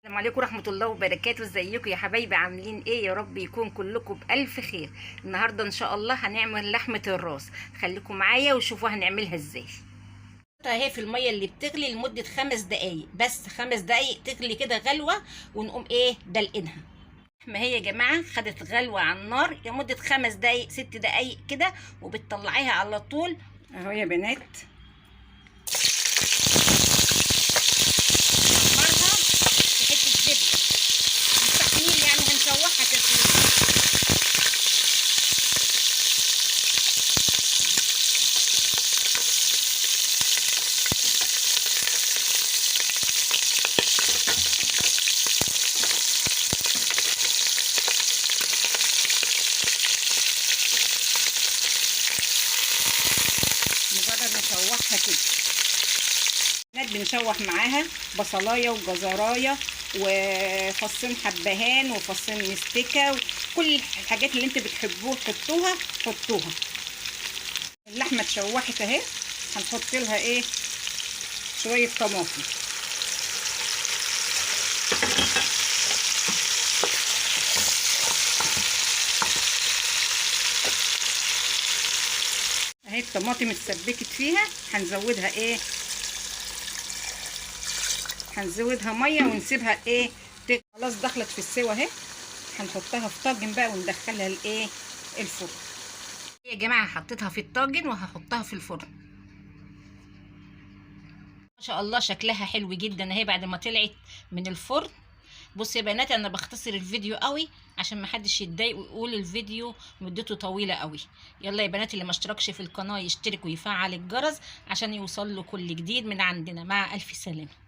السلام عليكم ورحمة الله وبركاته. ازيكم يا حبايبي؟ عاملين ايه؟ يا رب يكون كلكم بألف خير. النهاردة ان شاء الله هنعمل لحمة الراس. خليكم معايا وشوفوا هنعملها ازاي. اهي في المية اللي بتغلي لمدة 5 دقايق، بس 5 دقايق تغلي كده غلوة، ونقوم ايه دلقينها. ما هي يا جماعة خدت غلوة على النار لمدة 5 دقايق 6 دقايق كده، وبتطلعيها على طول. اهو يا بنات هنشوحها تسويه. مجرد نشوحها كده، بنشوح معاها بصلايه وجزرايه وفصين حبهان وفصين مستكه، وكل الحاجات اللي انت بتحبوها حطوها. اللحمه اتشوحت اهي، هنحط لها ايه شويه طماطم. اهي الطماطم اتسبكت فيها، هنزودها ايه، هنزودها ميه ونسيبها ايه خلاص دخلت في السوا اهي. هنحطها في طاجن بقى وندخلها الايه الفرن. يا جماعه حطيتها في الطاجن وهحطها في الفرن. ما شاء الله شكلها حلو جدا اهي بعد ما طلعت من الفرن. بصوا يا بنات، انا بختصر الفيديو قوي عشان ما حدش يتضايق ويقول الفيديو مدته طويله قوي. يلا يا بنات، اللي ما اشتركش في القناه يشترك ويفعل الجرس عشان يوصل له كل جديد من عندنا. مع الف سلامه.